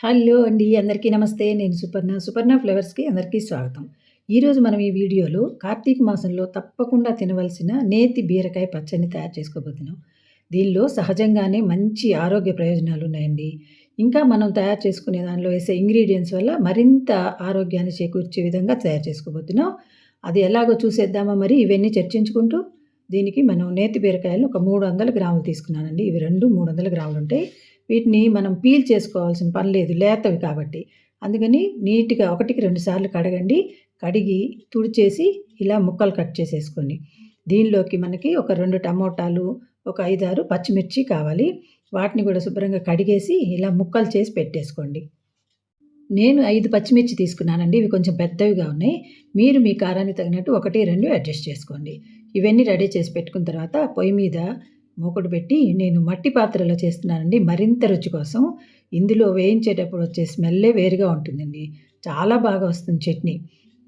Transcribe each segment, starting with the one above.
Hello అండి. అందరికీ నమస్తే. నేను సుపర్ణ ఫ్లేవర్స్‌కి అందరికీ స్వాగతం. ఈరోజు మనం ఈ వీడియోలో కార్తీక మాసంలో తప్పకుండా తినవలసిన నేతి బీరకాయ పచ్చడిని తయారు చేసుకోబోతున్నాం. దీనిలో సహజంగానే మంచి ఆరోగ్య ప్రయోజనాలున్నాయండి. ఇంకా మనం తయారు చేసుకునే దానిలో వేసే ఇంగ్రీడియెంట్స్ వల్ల మరింత ఆరోగ్యాన్ని చేకూర్చే విధంగా తయారు చేసుకోబోతున్నాం. అది ఎలాగో చూసేద్దామా మరి ఇవన్నీ చర్చించుకుంటూ? దీనికి మనం నేతి బీరకాయలు ఒక 300 గ్రాములు తీసుకున్నానండి. ఇవి 300 గ్రాములుంటాయి. వీటిని మనం పీల్ చేసుకోవాల్సిన పని లేదు, లేతవి కాబట్టి. అందుకని నీట్‌గా 1కి 2 సార్లు కడగండి. కడిగి తుడిచేసి ఇలా ముక్కలు కట్ చేసేసుకోండి. దీనిలోకి మనకి ఒక 2 టమోటాలు, ఒక 5, 6 పచ్చిమిర్చి కావాలి. వాటిని కూడా శుభ్రంగా కడిగేసి ఇలా ముక్కలు చేసి పెట్టేసుకోండి. నేను 5 పచ్చిమిర్చి తీసుకున్నానండి. ఇవి కొంచెం పెద్దవిగా ఉన్నాయి. మీరు మీ కారానికి తగినట్టు 1, 2 అడ్జస్ట్ చేసుకోండి. ఇవన్నీ రెడీ చేసి పెట్టుకున్న తర్వాత పొయ్యి మీద మూకుడు పెట్టి నేను మట్టి పాత్రలో చేస్తున్నానండి మరింత రుచి కోసం. ఇందులో వేయించేటప్పుడు వచ్చే స్మెల్లే వేరుగా ఉంటుందండి. చాలా బాగా వస్తుంది చట్నీ.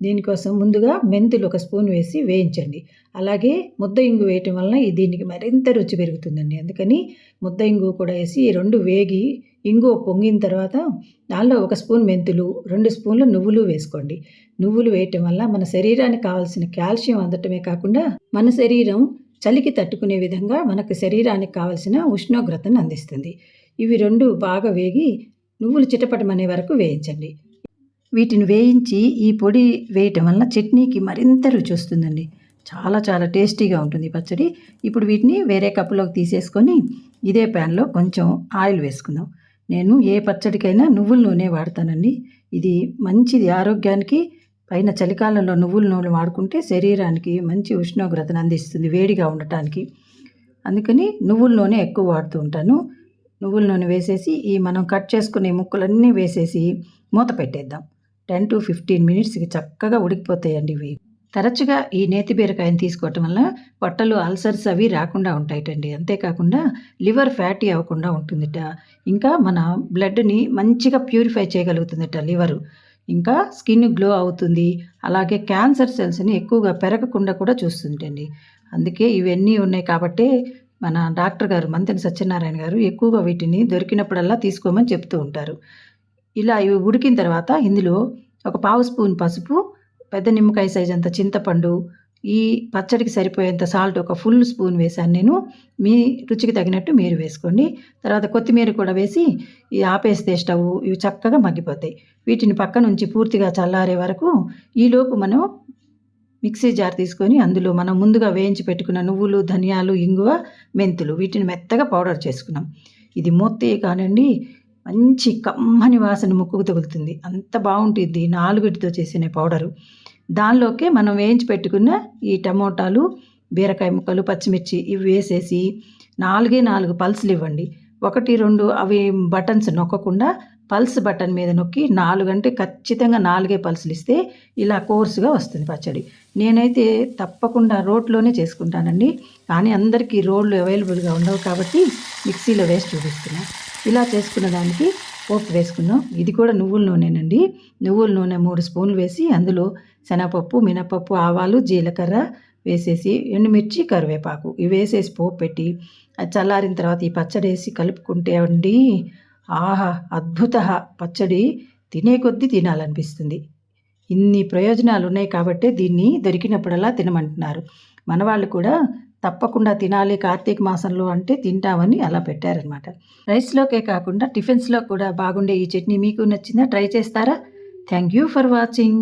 దీనికోసం ముందుగా మెంతులు ఒక స్పూన్ వేసి వేయించండి. అలాగే ముద్ద ఇంగు వేయటం వలన దీనికి మరింత రుచి పెరుగుతుందండి. అందుకని ముద్ద ఇంగు కూడా వేసి ఈ 2 వేగి ఇంగువ పొంగిన తర్వాత దానిలో 1 స్పూన్ మెంతులు, 2 స్పూన్లు నువ్వులు వేసుకోండి. నువ్వులు వేయటం వల్ల మన శరీరానికి కావాల్సిన కాల్షియం అందటమే కాకుండా మన శరీరం చలికి తట్టుకునే విధంగా మనకు శరీరానికి కావాల్సిన ఉష్ణోగ్రతను అందిస్తుంది. ఇవి 2 బాగా వేగి నువ్వులు చిటపటమనే వరకు వేయించండి. వీటిని వేయించి ఈ పొడి వేయటం వలన చట్నీకి మరింత రుచి వస్తుందండి. చాలా చాలా టేస్టీగా ఉంటుంది పచ్చడి. ఇప్పుడు వీటిని వేరే కప్పులోకి తీసేసుకొని ఇదే ప్యాన్లో కొంచెం ఆయిల్ వేసుకుందాం. నేను ఏ పచ్చడికైనా నువ్వుల నూనె వాడతానండి. ఇది మంచిది ఆరోగ్యానికి. పైన చలికాలంలో నువ్వుల నూనె వాడుకుంటే శరీరానికి మంచి ఉష్ణోగ్రతను అందిస్తుంది వేడిగా ఉండటానికి. అందుకని నువ్వుల నూనె ఎక్కువ వాడుతూ ఉంటాను. నువ్వుల నూనె వేసేసి ఈ మనం కట్ చేసుకునే ముక్కలన్నీ వేసేసి మూత పెట్టేద్దాం. 10 to 15 మినిట్స్కి చక్కగా ఉడికిపోతాయండి ఇవి. తరచుగా ఈ నేతి బీరకాయని తీసుకోవటం వల్ల పొట్టలు అల్సర్స్ అవి రాకుండా ఉంటాయటండి. అంతేకాకుండా లివర్ ఫ్యాటీ అవ్వకుండా ఉంటుందిట. ఇంకా మన బ్లడ్ని మంచిగా ప్యూరిఫై చేయగలుగుతుందిట లివరు. ఇంకా స్కిన్ గ్లో అవుతుంది. అలాగే క్యాన్సర్ సెల్స్ని ఎక్కువగా పెరగకుండా కూడా చూస్తుంటండి. అందుకే ఇవన్నీ ఉన్నాయి కాబట్టే మన డాక్టర్ గారు మంతెన సత్యనారాయణ గారు ఎక్కువగా వీటిని దొరికినప్పుడల్లా తీసుకోమని చెప్తూ ఉంటారు. ఇలా ఇవి ఉడికిన తర్వాత ఇందులో ఒక పావు స్పూన్ పసుపు, పెద్ద నిమ్మకాయ సైజ్ అంత చింతపండు, ఈ పచ్చడికి సరిపోయేంత సాల్ట్ ఒక ఫుల్ స్పూన్ వేసాను నేను. మీ రుచికి తగినట్టు మీరు వేసుకోండి. తర్వాత కొత్తిమీర కూడా వేసి ఆపేస్తే స్టవ్ ఇవి చక్కగా మగ్గిపోతాయి. వీటిని పక్క నుంచి పూర్తిగా చల్లారే వరకు ఈలోపు మనం మిక్సీ జార్ తీసుకొని అందులో మనం ముందుగా వేయించి పెట్టుకున్న నువ్వులు, ధనియాలు, ఇంగువ, మెంతులు వీటిని మెత్తగా పౌడర్ చేసుకున్నాం. ఇది మూత కానండి మంచి కమ్మని వాసన ముక్కుకు తగులుతుంది. అంత బాగుంటుంది 4 చేసిన పౌడరు. దానిలోకే మనం వేయించి పెట్టుకున్న ఈ టమోటాలు, బీరకాయ ముక్కలు, పచ్చిమిర్చి ఇవి వేసేసి 4 పల్సులు ఇవ్వండి. 1, 2 అవి బటన్స్ నొక్కకుండా పల్స్ బటన్ మీద నొక్కి 4 అంటే ఖచ్చితంగా 4 పల్సులు ఇస్తే ఇలా కోర్సుగా వస్తుంది పచ్చడి. నేనైతే తప్పకుండా రోట్లోనే చేసుకుంటానండి. కానీ అందరికీ రోళ్ళు అవైలబుల్గా ఉండవు కాబట్టి మిక్సీలో వేసి చూపిస్తున్నాను. ఇలా చేసుకున్న దానికి పోపు వేసుకుందాం. ఇది కూడా నువ్వుల నూనెనండి. నువ్వుల నూనె 3 స్పూన్లు వేసి అందులో శనగపప్పు, మినపప్పు, ఆవాలు, జీలకర్ర వేసేసి ఎండుమిర్చి, కరివేపాకు ఇవి వేసేసి పోపు పెట్టి అది చల్లారిన తర్వాత ఈ పచ్చడి వేసి కలుపుకుంటే అండి ఆహా అద్భుత పచ్చడి తినే కొద్దీ తినాలనిపిస్తుంది. ఇన్ని ప్రయోజనాలు ఉన్నాయి కాబట్టే దీన్ని దొరికినప్పుడల్లా తినమంటున్నారు. మనవాళ్ళు కూడా తప్పకుండా తినాలి కార్తీక మాసంలో అంటే తింటామని అలా పెట్టారనమాట. రైస్లోకే కాకుండా టిఫిన్స్లో కూడా బాగుండే ఈ చట్నీ మీకు నచ్చిందా? ట్రై చేస్తారా? Thank you for watching.